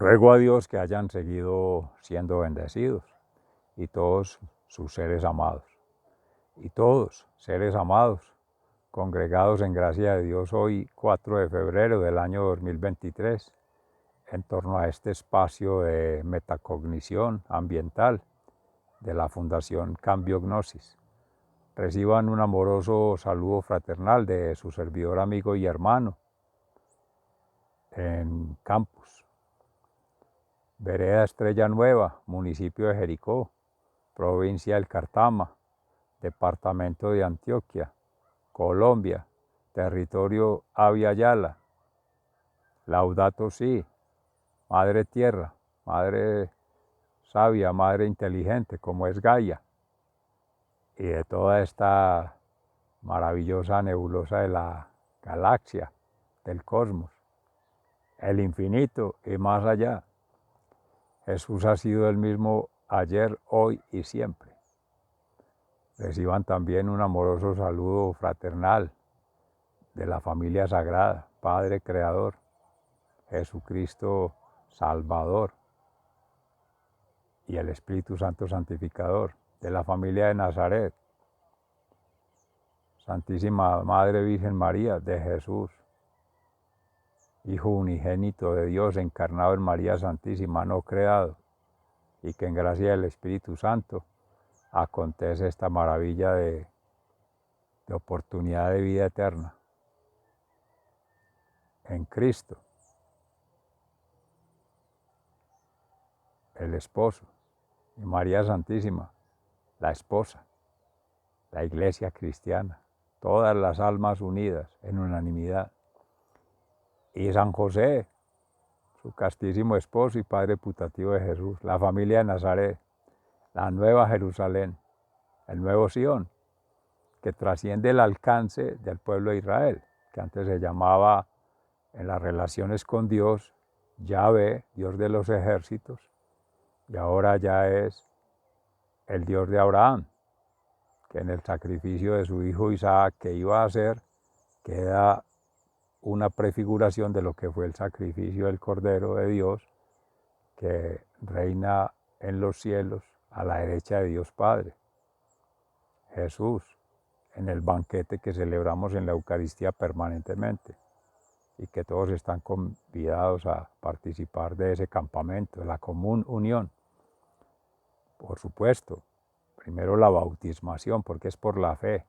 Ruego a Dios que hayan seguido siendo bendecidos y todos sus seres amados. Y todos, seres amados, congregados en gracia de Dios hoy, 4 de febrero del año 2023, en torno a este espacio de metacognición ambiental de la Fundación Cambio Gnosis. Reciban un amoroso saludo fraternal de su servidor, amigo y hermano en Campus, Vereda Estrella Nueva, municipio de Jericó, provincia del Cartama, departamento de Antioquia, Colombia, territorio Abya Yala. Laudato Si, Madre Tierra, Madre sabia, Madre inteligente, como es Gaia, y de toda esta maravillosa nebulosa de la galaxia, del cosmos, el infinito y más allá. Jesús ha sido el mismo ayer, hoy y siempre. Reciban también un amoroso saludo fraternal de la familia sagrada, Padre Creador, Jesucristo Salvador y el Espíritu Santo Santificador, de la familia de Nazaret, Santísima Madre Virgen María, de Jesús, Hijo unigénito de Dios, encarnado en María Santísima, no creado, y que en gracia del Espíritu Santo acontece esta maravilla de oportunidad de vida eterna en Cristo, el esposo, y María Santísima, la esposa, la iglesia cristiana, todas las almas unidas en unanimidad. Y San José, su castísimo esposo y padre putativo de Jesús, la familia de Nazaret, la nueva Jerusalén, el nuevo Sión, que trasciende el alcance del pueblo de Israel, que antes se llamaba en las relaciones con Dios, Yahvé, Dios de los ejércitos, y ahora ya es el Dios de Abraham, que en el sacrificio de su hijo Isaac que iba a hacer, queda una prefiguración de lo que fue el sacrificio del Cordero de Dios, que reina en los cielos a la derecha de Dios Padre. Jesús, en el banquete que celebramos en la Eucaristía permanentemente, y que todos están convidados a participar de ese campamento, de la común unión. Por supuesto, primero la bautismación, porque es por la fe,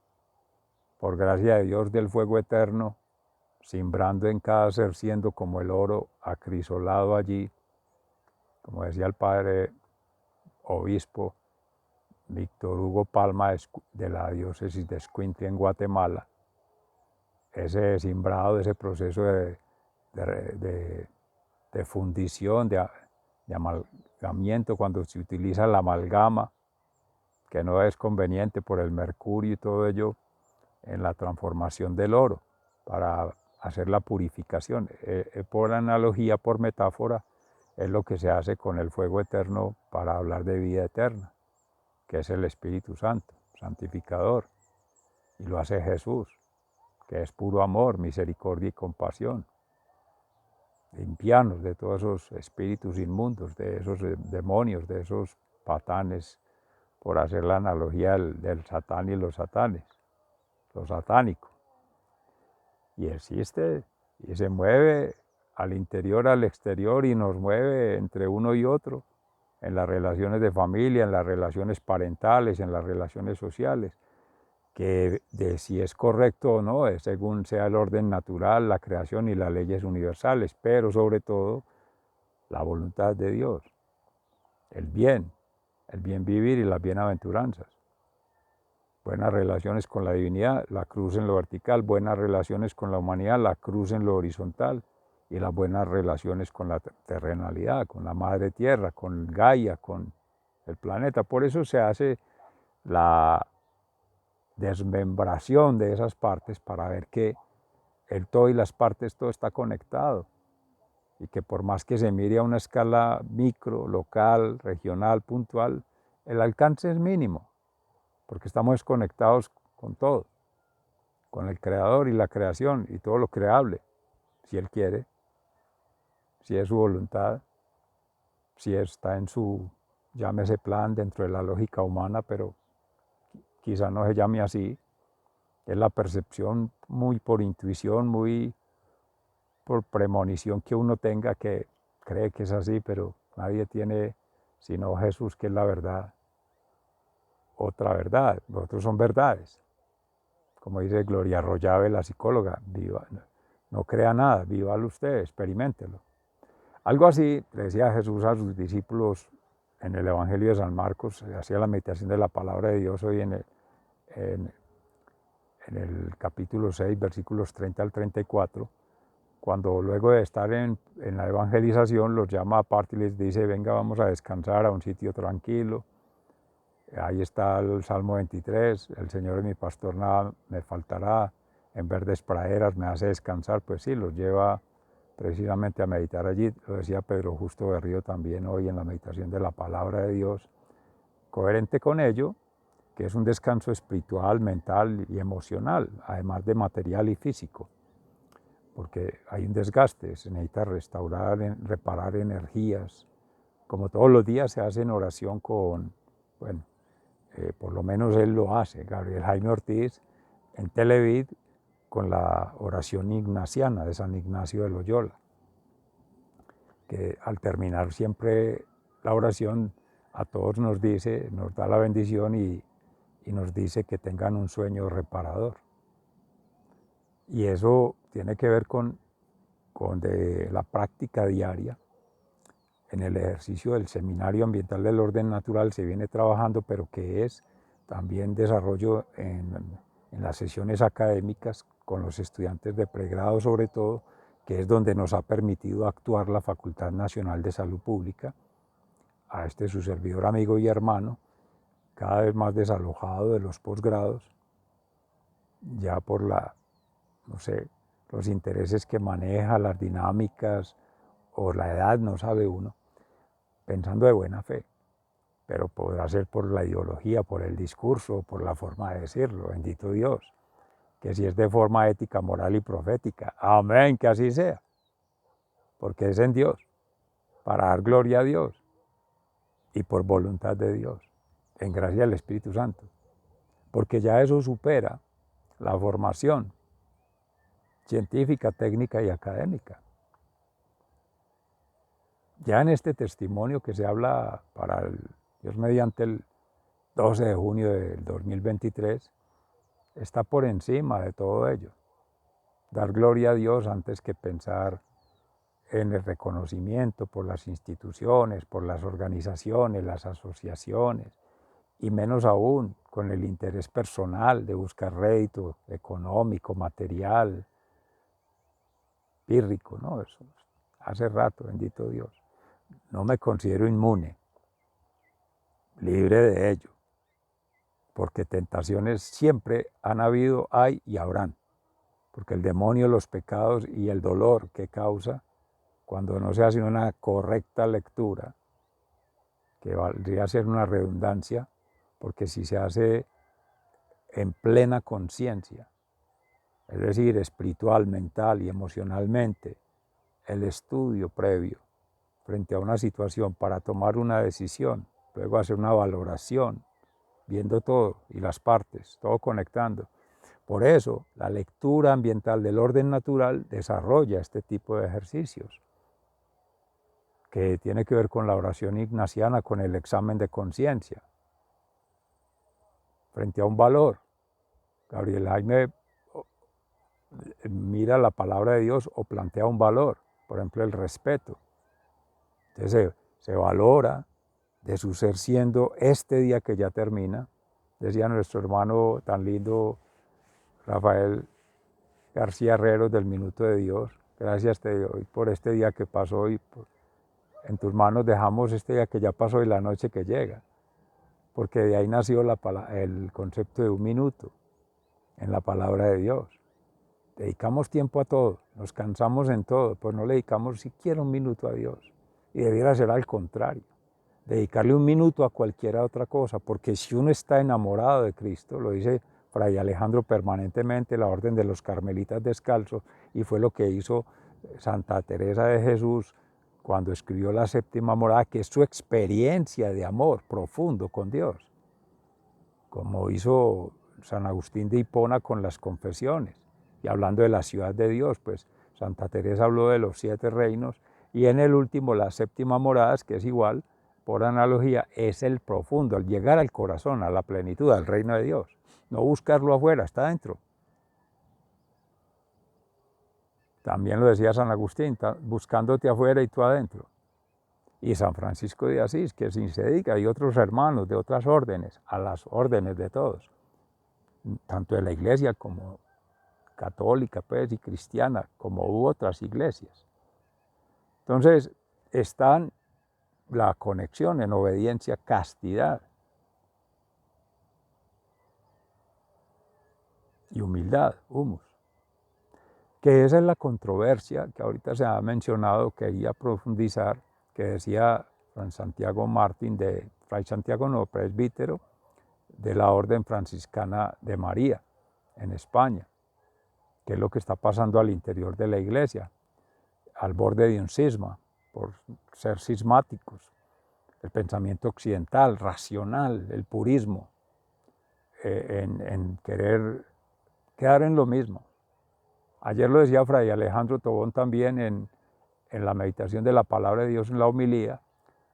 por gracia de Dios del fuego eterno, simbrando en cada ser, siendo como el oro acrisolado allí, como decía el padre obispo Víctor Hugo Palma de la diócesis de Escuintla en Guatemala, ese simbrado, ese proceso de fundición, de amalgamiento, cuando se utiliza la amalgama, que no es conveniente por el mercurio y todo ello, en la transformación del oro, para hacer la purificación. Por analogía, por metáfora, es lo que se hace con el fuego eterno para hablar de vida eterna, que es el Espíritu Santo, santificador, y lo hace Jesús, que es puro amor, misericordia y compasión. Limpiarnos de todos esos espíritus inmundos, de esos demonios, de esos patanes, por hacer la analogía del Satán y los satanes, lo satánico. Y existe y se mueve al interior, al exterior, y nos mueve entre uno y otro, en las relaciones de familia, en las relaciones parentales, en las relaciones sociales, que de si es correcto o no, es según sea el orden natural, la creación y las leyes universales, pero sobre todo la voluntad de Dios, el bien vivir y las bienaventuranzas. Buenas relaciones con la divinidad, la cruz en lo vertical; buenas relaciones con la humanidad, la cruz en lo horizontal; y las buenas relaciones con la terrenalidad, con la madre tierra, con Gaia, con el planeta. Por eso se hace la desmembración de esas partes, para ver que el todo y las partes, todo está conectado, y que por más que se mire a una escala micro, local, regional, puntual, el alcance es mínimo, porque estamos desconectados con todo, con el Creador y la creación y todo lo creable, si Él quiere, si es su voluntad. si está en su, llámese plan dentro de la lógica humana, pero quizá no se llame así. Es la percepción muy por intuición, muy por premonición que uno tenga, que cree que es así, pero nadie tiene sino Jesús, que es la verdad, otra verdad. Los otros son verdades. Como dice Gloria Arroyave, la psicóloga, viva, no crea nada, vívalo usted, experiméntelo. Algo así le decía Jesús a sus discípulos en el Evangelio de San Marcos, hacía la meditación de la palabra de Dios hoy en el capítulo 6, versículos 30 al 34, cuando luego de estar en la evangelización los llama aparte y les dice, venga, vamos a descansar a un sitio tranquilo. Ahí está el Salmo 23, el Señor es mi pastor, nada me faltará, en verdes praderas me hace descansar. Pues sí, los lleva precisamente a meditar allí. Lo decía Pedro Justo Berrío también hoy en la meditación de la palabra de Dios. Coherente con ello, que es un descanso espiritual, mental y emocional, además de material y físico, porque hay un desgaste, se necesita restaurar, reparar energías, como todos los días se hace en oración con, bueno, por lo menos él lo hace, Gabriel Jaime Ortiz, en Televid, con la oración ignaciana de San Ignacio de Loyola, que al terminar siempre la oración a todos nos dice, nos da la bendición y nos dice que tengan un sueño reparador. Y eso tiene que ver con de la práctica diaria. En el ejercicio del Seminario Ambiental del Orden Natural se viene trabajando, pero que es también desarrollo en las sesiones académicas con los estudiantes de pregrado sobre todo, que es donde nos ha permitido actuar la Facultad Nacional de Salud Pública, a su servidor amigo y hermano, cada vez más desalojado de los posgrados, ya por no sé, los intereses que maneja, las dinámicas o la edad, no sabe uno, pensando de buena fe, pero podrá ser por la ideología, por el discurso, por la forma de decirlo, bendito Dios, que si es de forma ética, moral y profética, amén, que así sea, porque es en Dios, para dar gloria a Dios y por voluntad de Dios, en gracia del Espíritu Santo, porque ya eso supera la formación científica, técnica y académica. Ya en este testimonio que se habla para Dios mediante el 12 de junio del 2023, está por encima de todo ello. Dar gloria a Dios antes que pensar en el reconocimiento por las instituciones, por las organizaciones, las asociaciones, y menos aún con el interés personal de buscar rédito económico, material, pírrico, ¿no? Eso hace rato, bendito Dios. No me considero inmune, libre de ello, porque tentaciones siempre han habido, hay y habrán, porque el demonio, los pecados y el dolor que causa, cuando no se hace una correcta lectura, que valdría ser una redundancia, porque si se hace en plena conciencia, es decir, espiritual, mental y emocionalmente, el estudio previo frente a una situación para tomar una decisión, luego hacer una valoración, viendo todo y las partes, todo conectando. Por eso, la lectura ambiental del orden natural desarrolla este tipo de ejercicios, que tiene que ver con la oración ignaciana, con el examen de conciencia, frente a un valor. Gabriel Jaime mira la palabra de Dios o plantea un valor, por ejemplo, el respeto. Entonces se valora de su ser siendo este día que ya termina. Decía nuestro hermano tan lindo Rafael García Herreros del Minuto de Dios, gracias te doy por este día que pasó y en tus manos dejamos este día que ya pasó y la noche que llega, porque de ahí nació el concepto de un minuto en la palabra de Dios. Dedicamos tiempo a todo, nos cansamos en todo, pues no le dedicamos siquiera un minuto a Dios. Y debiera ser al contrario, dedicarle un minuto a cualquier otra cosa, porque si uno está enamorado de Cristo, lo dice Fray Alejandro permanentemente, la orden de los carmelitas descalzos, y fue lo que hizo Santa Teresa de Jesús cuando escribió la séptima morada, que es su experiencia de amor profundo con Dios, como hizo San Agustín de Hipona con las confesiones. Y hablando de la ciudad de Dios, pues Santa Teresa habló de los 7 reinos, y en el último, la séptima morada, que es igual, por analogía, es el profundo, el llegar al corazón, a la plenitud, al reino de Dios. No buscarlo afuera, está dentro. También lo decía San Agustín, buscándote afuera y tú adentro. Y San Francisco de Asís, que sin se dedica, y otros hermanos de otras órdenes, a las órdenes de todos, tanto de la iglesia como católica, pues, y cristiana, como otras iglesias. Entonces, están la conexión en obediencia, castidad y humildad, humus. Que esa es la controversia que ahorita se ha mencionado, quería profundizar, que decía Fray Santiago Martín, de Fray Santiago no, presbítero de la Orden Franciscana de María en España, que es lo que está pasando al interior de la iglesia, al borde de un cisma, por ser cismáticos, el pensamiento occidental, racional, el purismo, en querer quedar en lo mismo. Ayer lo decía Fray Alejandro Tobón también en la meditación de la palabra de Dios en la homilía,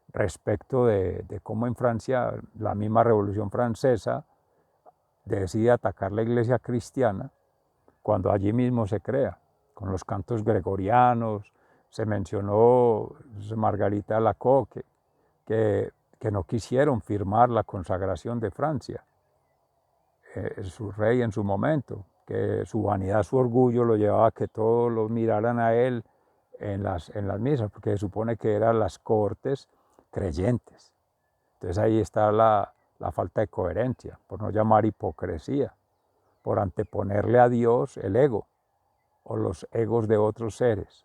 respecto de cómo en Francia la misma Revolución Francesa decide atacar la iglesia cristiana cuando allí mismo se crea, con los cantos gregorianos. Se mencionó Margarita Alacoque, que no quisieron firmar la consagración de Francia, su rey en su momento, que su vanidad, su orgullo lo llevaba a que todos lo miraran a él en las misas, porque se supone que eran las cortes creyentes. Entonces ahí está la falta de coherencia, por no llamar hipocresía, por anteponerle a Dios el ego o los egos de otros seres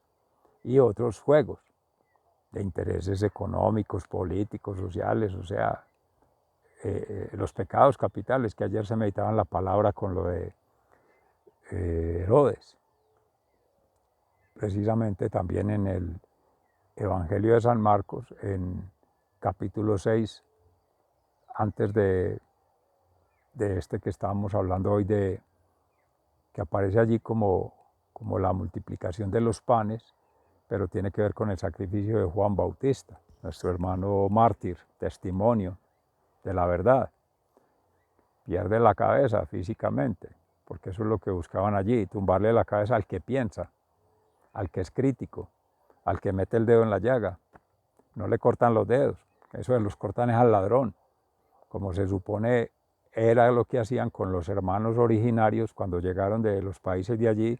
y otros juegos de intereses económicos, políticos, sociales, o sea, los pecados capitales, que ayer se meditaban la palabra con lo de Herodes. Precisamente también en el Evangelio de San Marcos, en capítulo 6, antes de este que estábamos hablando hoy, que aparece allí como la multiplicación de los panes, pero tiene que ver con el sacrificio de Juan Bautista, nuestro hermano mártir, testimonio de la verdad. Pierde la cabeza físicamente, porque eso es lo que buscaban allí, tumbarle la cabeza al que piensa, al que es crítico, al que mete el dedo en la llaga. No le cortan los dedos, eso de los cortan es al ladrón, como se supone era lo que hacían con los hermanos originarios cuando llegaron de los países de allí,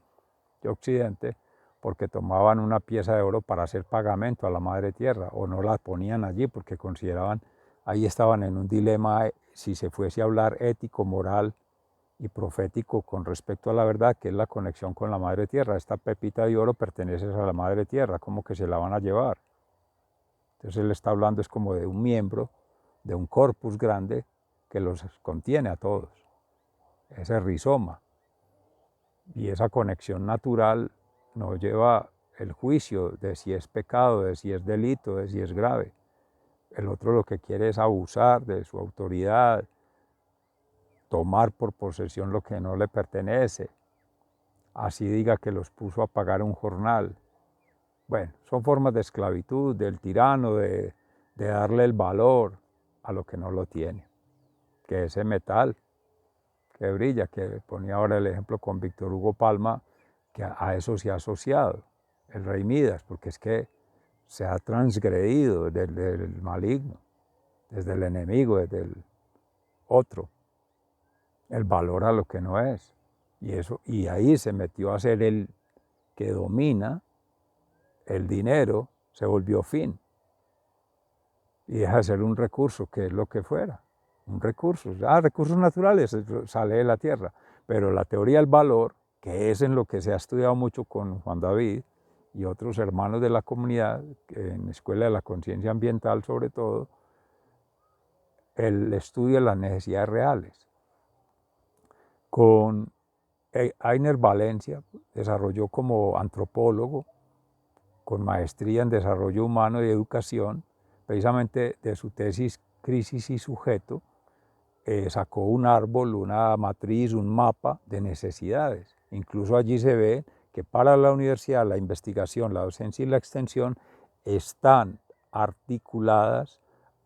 de Occidente, porque tomaban una pieza de oro para hacer pagamento a la madre tierra, o no la ponían allí porque consideraban, ahí estaban en un dilema, si se fuese a hablar ético, moral y profético con respecto a la verdad, que es la conexión con la madre tierra. Esta pepita de oro pertenece a la madre tierra, ¿cómo que se la van a llevar? Entonces él está hablando es como de un miembro, de un corpus grande que los contiene a todos, ese rizoma. Y esa conexión natural nos lleva el juicio de si es pecado, de si es delito, de si es grave. El otro lo que quiere es abusar de su autoridad, tomar por posesión lo que no le pertenece, así diga que los puso a pagar un jornal. Bueno, son formas de esclavitud del tirano, de darle el valor a lo que no lo tiene, que ese metal que brilla, que ponía ahora el ejemplo con Víctor Hugo Palma, que a eso se ha asociado el rey Midas, porque es que se ha transgredido desde el maligno, desde el enemigo, desde el otro, el valor a lo que no es. Y ahí se metió a ser el que domina el dinero, se volvió fin. Y deja de ser un recurso, que es lo que fuera. Un recurso. Recursos naturales, sale de la tierra. Pero la teoría del valor, que es en lo que se ha estudiado mucho con Juan David y otros hermanos de la comunidad, en Escuela de la Conciencia Ambiental sobre todo, el estudio de las necesidades reales. Con Einer Valencia desarrolló como antropólogo con maestría en desarrollo humano y educación, precisamente de su tesis Crisis y Sujeto, sacó un árbol, una matriz, un mapa de necesidades. Incluso allí se ve que para la universidad la investigación, la docencia y la extensión están articuladas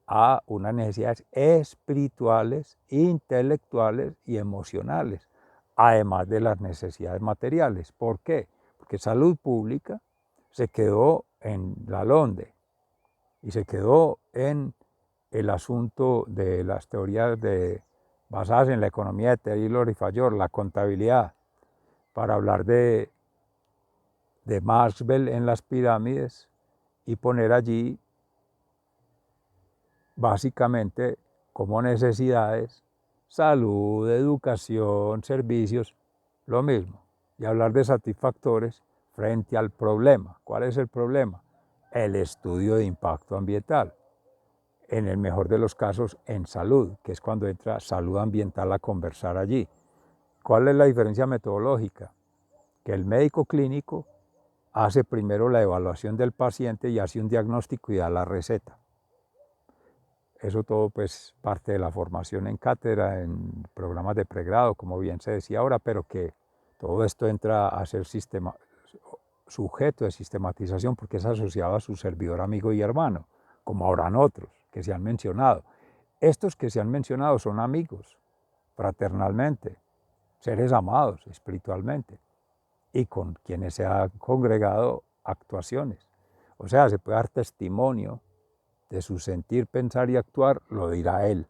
a unas necesidades espirituales, intelectuales y emocionales, además de las necesidades materiales. ¿Por qué? Porque salud pública se quedó en la LONDE y se quedó en el asunto de las teorías basadas en la economía de Taylor y Fayol, la contabilidad, para hablar de Maxwell en las pirámides y poner allí básicamente como necesidades salud, educación, servicios, lo mismo, y hablar de satisfactores frente al problema. ¿Cuál es el problema? El estudio de impacto ambiental. En el mejor de los casos, en salud, que es cuando entra salud ambiental a conversar allí. ¿Cuál es la diferencia metodológica? Que el médico clínico hace primero la evaluación del paciente y hace un diagnóstico y da la receta. Eso todo pues parte de la formación en cátedra, en programas de pregrado, como bien se decía ahora, pero que todo esto entra a ser sujeto de sistematización porque es asociado a su servidor, amigo y hermano, como habrán otros que se han mencionado. Estos que se han mencionado son amigos, fraternalmente, seres amados espiritualmente, y con quienes se han congregado actuaciones. O sea, se puede dar testimonio de su sentir, pensar y actuar, lo dirá él,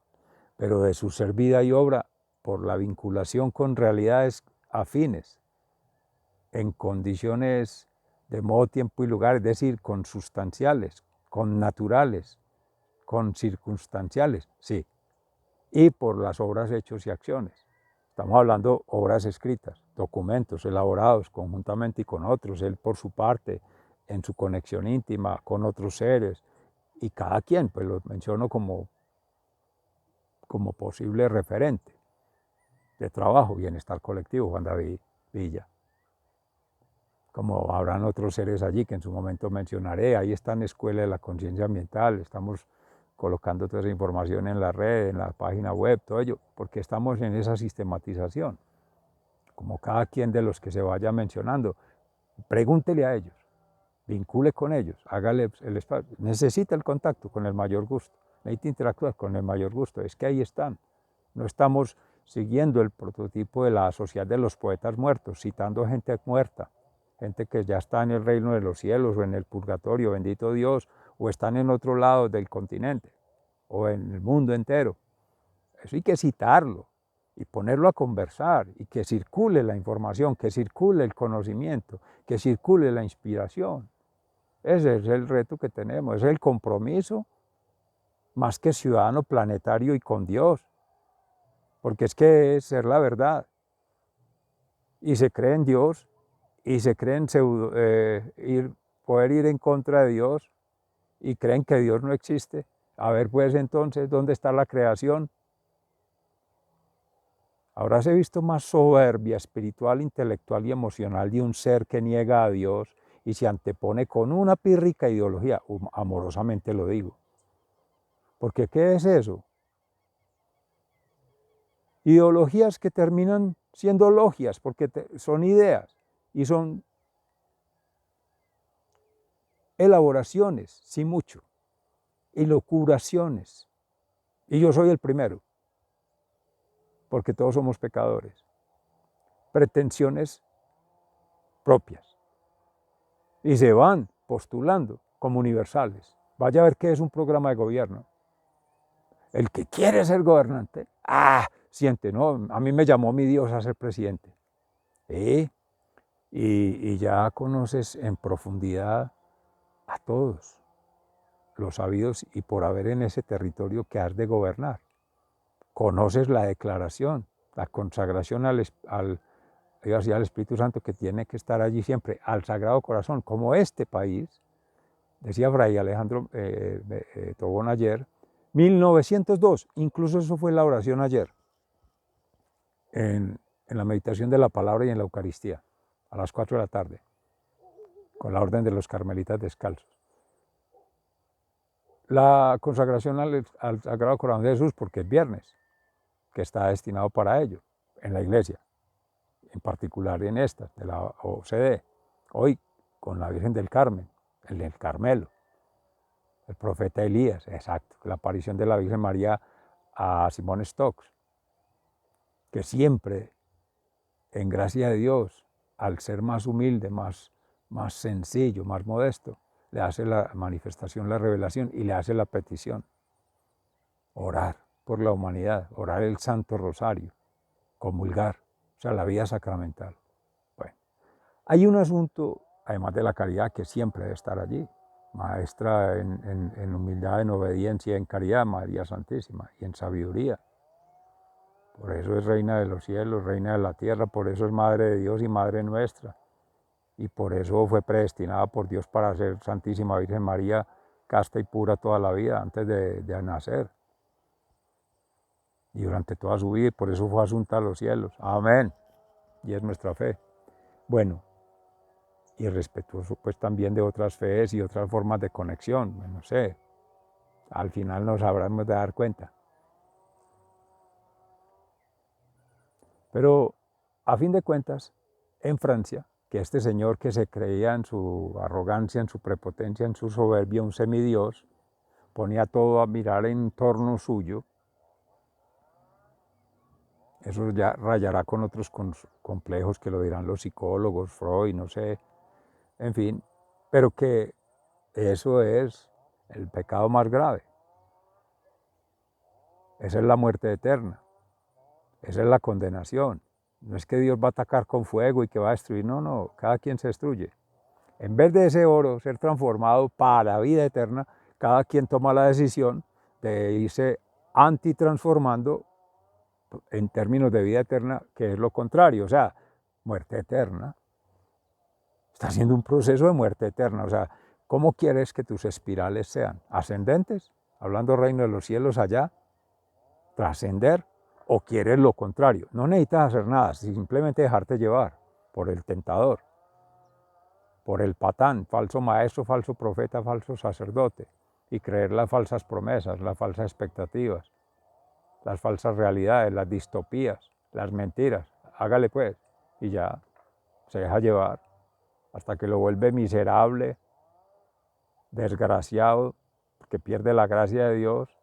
pero de su ser vida y obra, por la vinculación con realidades afines, en condiciones de modo, tiempo y lugar, es decir, consustanciales, con naturales, con circunstanciales, sí, y por las obras, hechos y acciones. Estamos hablando de obras escritas, documentos elaborados conjuntamente y con otros, él por su parte, en su conexión íntima con otros seres, y cada quien, pues lo menciono como posible referente de trabajo, bienestar colectivo, Juan David Villa. Como habrán otros seres allí que en su momento mencionaré, ahí está en Escuela de la Conciencia Ambiental, estamos colocando toda esa información en la red, en la página web, todo ello, porque estamos en esa sistematización. Como cada quien de los que se vaya mencionando, pregúntele a ellos, vincule con ellos, hágale el espacio, necesita el contacto con el mayor gusto, necesita interactuar con el mayor gusto, es que ahí están. No estamos siguiendo el prototipo de la sociedad de los poetas muertos, citando gente muerta, gente que ya está en el reino de los cielos o en el purgatorio, bendito Dios, o están en otro lado del continente o en el mundo entero. Eso hay que citarlo y ponerlo a conversar y que circule la información, que circule el conocimiento, que circule la inspiración. Ese es el reto que tenemos, es el compromiso más que ciudadano planetario y con Dios, porque es que es ser la verdad. Y se cree en Dios y se creen poder ir en contra de Dios y creen que Dios no existe. A ver pues entonces, ¿dónde está la creación? Ahora se ha visto más soberbia espiritual, intelectual y emocional de un ser que niega a Dios y se antepone con una pírrica ideología, amorosamente lo digo. Porque ¿qué es eso? Ideologías que terminan siendo logias, porque son ideas y son elaboraciones, sí mucho, y locuraciones. Y yo soy el primero, porque todos somos pecadores. Pretensiones propias. Y se van postulando como universales. Vaya a ver qué es un programa de gobierno. El que quiere ser gobernante, siente, no, a mí me llamó mi Dios a ser presidente. Y ya conoces en profundidad a todos los habidos y por haber en ese territorio que has de gobernar. Conoces la declaración, la consagración al Espíritu Santo que tiene que estar allí siempre, al Sagrado Corazón, como este país, decía Fray Alejandro Tobón ayer, 1902, incluso eso fue la oración ayer, en la meditación de la palabra y en la Eucaristía, a las 4 de la tarde. con la orden de los carmelitas descalzos. La consagración al Sagrado Corazón de Jesús, porque es viernes, que está destinado para ello, en la iglesia, en particular en esta, de la OCD, hoy con la Virgen del Carmen, el del Carmelo, el profeta Elías, exacto, la aparición de la Virgen María a Simón Stokes, que siempre, en gracia de Dios, al ser más humilde, más sencillo, más modesto, le hace la manifestación, la revelación y le hace la petición. Orar por la humanidad, orar el Santo Rosario, comulgar, o sea, la vida sacramental. Bueno, hay un asunto, además de la caridad, que siempre debe estar allí. Maestra en humildad, en obediencia, en caridad, María Santísima, y en sabiduría. Por eso es reina de los cielos, reina de la tierra, por eso es madre de Dios y madre nuestra. Y por eso fue predestinada por Dios para ser Santísima Virgen María, casta y pura toda la vida, antes de nacer. Y durante toda su vida, y por eso fue asunta a los cielos. Amén. Y es nuestra fe. Bueno, y respetuoso pues también de otras fees y otras formas de conexión, no sé, al final nos habremos de dar cuenta. Pero a fin de cuentas, en Francia, que este señor que se creía en su arrogancia, en su prepotencia, en su soberbia, un semidios, ponía todo a mirar en torno suyo, eso ya rayará con otros complejos que lo dirán los psicólogos, Freud, no sé, en fin, pero que eso es el pecado más grave. Esa es la muerte eterna, esa es la condenación. No es que Dios va a atacar con fuego y que va a destruir, no, cada quien se destruye. En vez de ese oro ser transformado para vida eterna, cada quien toma la decisión de irse antitransformando en términos de vida eterna, que es lo contrario, o sea, muerte eterna. Está haciendo un proceso de muerte eterna, o sea, ¿cómo quieres que tus espirales sean? ¿Ascendentes? Hablando reino de los cielos allá, trascender, o quieres lo contrario. No necesitas hacer nada, simplemente dejarte llevar por el tentador, por el patán, falso maestro, falso profeta, falso sacerdote, y creer las falsas promesas, las falsas expectativas, las falsas realidades, las distopías, las mentiras. Hágale pues, y ya se deja llevar hasta que lo vuelve miserable, desgraciado, que pierde la gracia de Dios,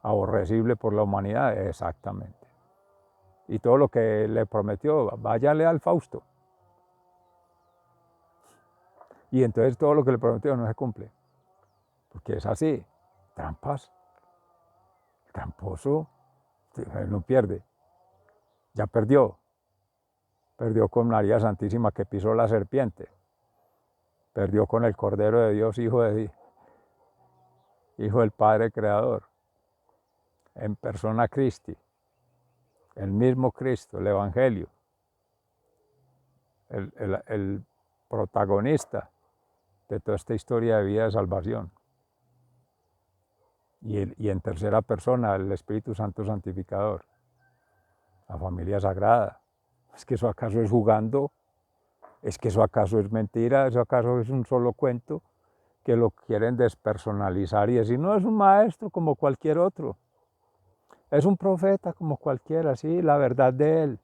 aborrecible por la humanidad, exactamente. Y todo lo que le prometió, váyale al Fausto. Y entonces todo lo que le prometió no se cumple, porque es así, trampas, tramposo, no pierde, ya perdió con María Santísima que pisó la serpiente, perdió con el Cordero de Dios, Hijo del Padre Creador, en persona Christi, el mismo Cristo, el Evangelio, el protagonista de toda esta historia de vida de salvación. Y en tercera persona, el Espíritu Santo Santificador, la familia sagrada. ¿Es que eso acaso es jugando? ¿Es que eso acaso es mentira? ¿Eso acaso es un solo cuento que lo quieren despersonalizar y decir, no, es un maestro como cualquier otro? Es un profeta como cualquiera, sí, la verdad de él,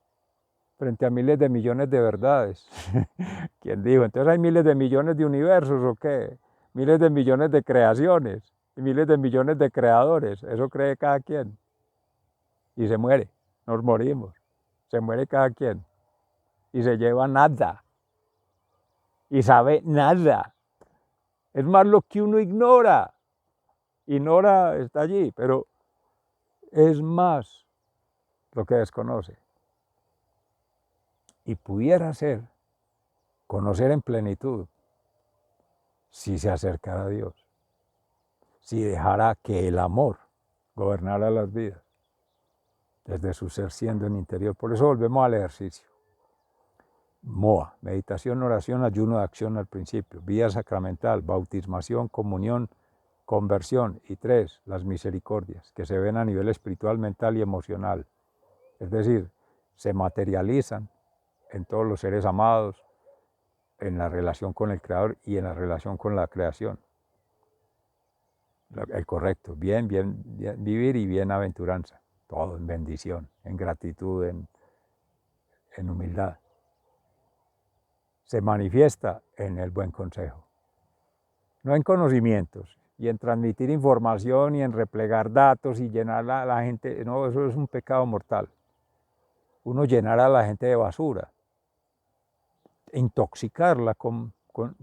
frente a miles de millones de verdades. ¿Quién dijo? Entonces hay miles de millones de universos, ¿o qué? Miles de millones de creaciones y miles de millones de creadores. Eso cree cada quien. Y se muere, nos morimos. Se muere cada quien. Y se lleva nada. Y sabe nada. Es más lo que uno ignora. Ignora está allí, pero es más lo que desconoce. Y pudiera ser conocer en plenitud si se acercara a Dios, si dejara que el amor gobernara las vidas, desde su ser siendo en interior. Por eso volvemos al ejercicio. MOA, meditación, oración, ayuno de acción al principio, vía sacramental, bautismación, comunión, conversión, y 3, las misericordias, que se ven a nivel espiritual, mental y emocional. Es decir, se materializan en todos los seres amados, en la relación con el Creador y en la relación con la creación. El correcto, bien, vivir y bienaventuranza, todo en bendición, en gratitud, en humildad. Se manifiesta en el buen consejo, no en conocimientos y en transmitir información y en replegar datos y llenar a la gente. No, eso es un pecado mortal. Uno llenar a la gente de basura, intoxicarla con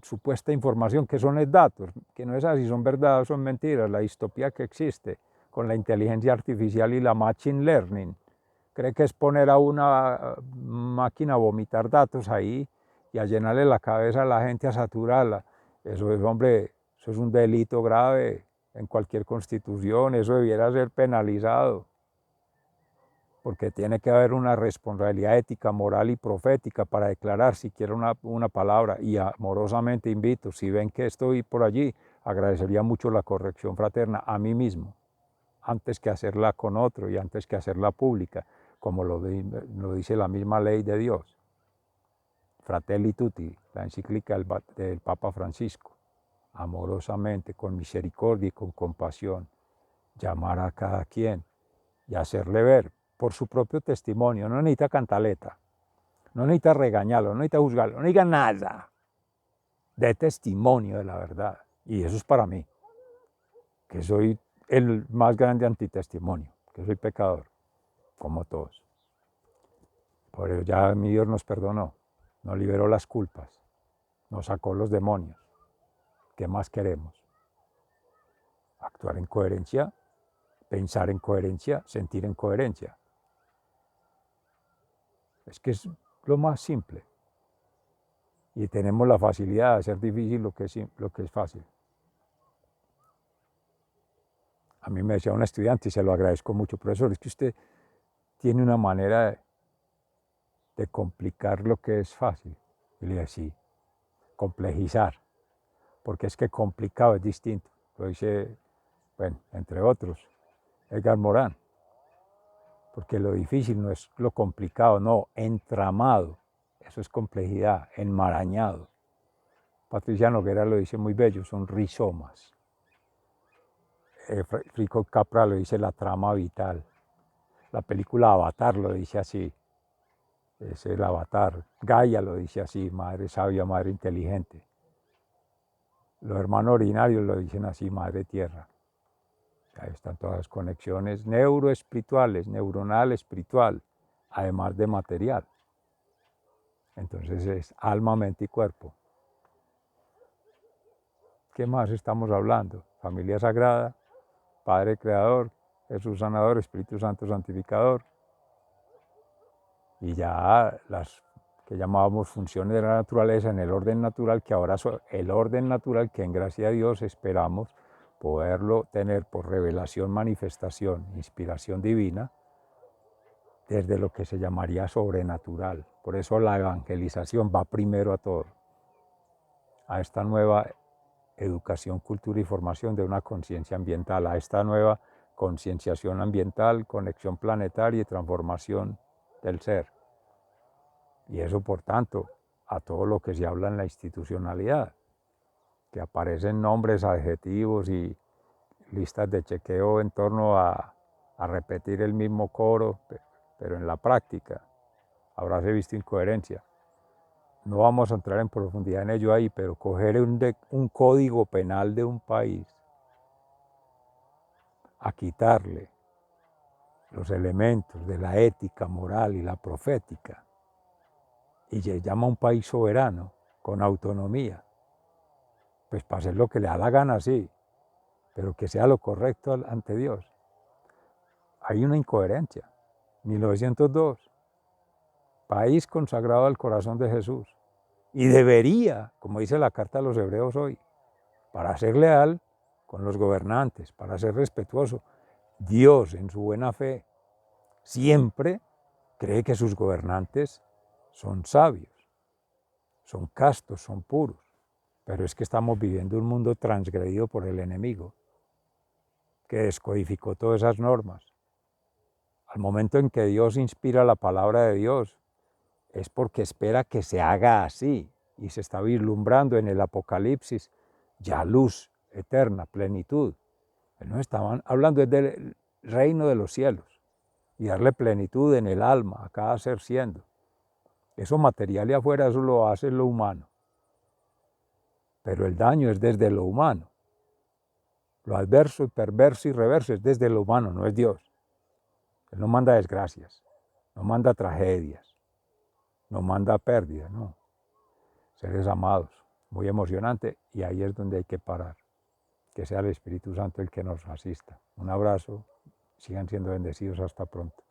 supuesta información que son datos, que no es así, son verdades, son mentiras. La distopía que existe con la inteligencia artificial y la machine learning, cree que es poner a una máquina a vomitar datos ahí y a llenarle la cabeza a la gente, a saturarla. Eso es, hombre, eso es un delito grave en cualquier constitución, eso debiera ser penalizado, porque tiene que haber una responsabilidad ética, moral y profética para declarar siquiera una palabra. Y amorosamente invito, si ven que estoy por allí, agradecería mucho la corrección fraterna a mí mismo, antes que hacerla con otro y antes que hacerla pública, como lo dice la misma ley de Dios. Fratelli Tutti, la encíclica del Papa Francisco, amorosamente, con misericordia y con compasión, llamar a cada quien y hacerle ver por su propio testimonio. No necesita cantaleta, no necesita regañarlo, no necesita juzgarlo, no diga nada. De testimonio de la verdad. Y eso es para mí, que soy el más grande antitestimonio, que soy pecador, como todos. Por eso ya mi Dios nos perdonó, nos liberó las culpas, nos sacó los demonios. ¿Qué más queremos? Actuar en coherencia, pensar en coherencia, sentir en coherencia. Es que es lo más simple. Y tenemos la facilidad de hacer difícil lo que es fácil. A mí me decía un estudiante, y se lo agradezco mucho, profesor, es que usted tiene una manera de complicar lo que es fácil. Y le decía, sí, complejizar, porque es que complicado es distinto. Lo dice, bueno, entre otros, Edgar Morán, porque lo difícil no es lo complicado, no, entramado, eso es complejidad, enmarañado. Patricia Noguera lo dice muy bello, son rizomas. Rico Capra lo dice la trama vital. La película Avatar lo dice así, es el avatar. Gaia lo dice así, madre sabia, madre inteligente. Los hermanos ordinarios lo dicen así, madre tierra. Ahí están todas las conexiones neuroespirituales, neuronal, espiritual, además de material. Entonces es alma, mente y cuerpo. ¿Qué más estamos hablando? Familia sagrada, Padre Creador, Jesús Sanador, Espíritu Santo Santificador. Y ya las que llamábamos funciones de la naturaleza en el orden natural, que ahora son el orden natural que en gracia de Dios esperamos poderlo tener por revelación, manifestación, inspiración divina, desde lo que se llamaría sobrenatural. Por eso la evangelización va primero a todo, a esta nueva educación, cultura y formación de una conciencia ambiental, a esta nueva concienciación ambiental, conexión planetaria y transformación del ser. Y eso, por tanto, a todo lo que se habla en la institucionalidad, que aparecen nombres, adjetivos y listas de chequeo en torno a repetir el mismo coro, pero en la práctica habráse visto incoherencia. No vamos a entrar en profundidad en ello ahí, pero coger un código penal de un país, a quitarle los elementos de la ética, moral y la profética, y se llama un país soberano, con autonomía, pues para hacer lo que le da la gana, sí, pero que sea lo correcto ante Dios. Hay una incoherencia. 1902, país consagrado al corazón de Jesús. Y debería, como dice la carta a los hebreos hoy, para ser leal con los gobernantes, para ser respetuoso, Dios en su buena fe siempre cree que sus gobernantes son sabios, son castos, son puros. Pero es que estamos viviendo un mundo transgredido por el enemigo, que descodificó todas esas normas. Al momento en que Dios inspira la palabra de Dios, es porque espera que se haga así, y se está vislumbrando en el Apocalipsis ya luz eterna, plenitud. Nos estaban hablando del reino de los cielos y darle plenitud en el alma a cada ser siendo. Eso material y afuera, eso lo hace lo humano. Pero el daño es desde lo humano. Lo adverso, perverso y reverso es desde lo humano, no es Dios. Él no manda desgracias, no manda tragedias, no manda pérdidas, no. Seres amados, muy emocionante, y ahí es donde hay que parar. Que sea el Espíritu Santo el que nos asista. Un abrazo, sigan siendo bendecidos, hasta pronto.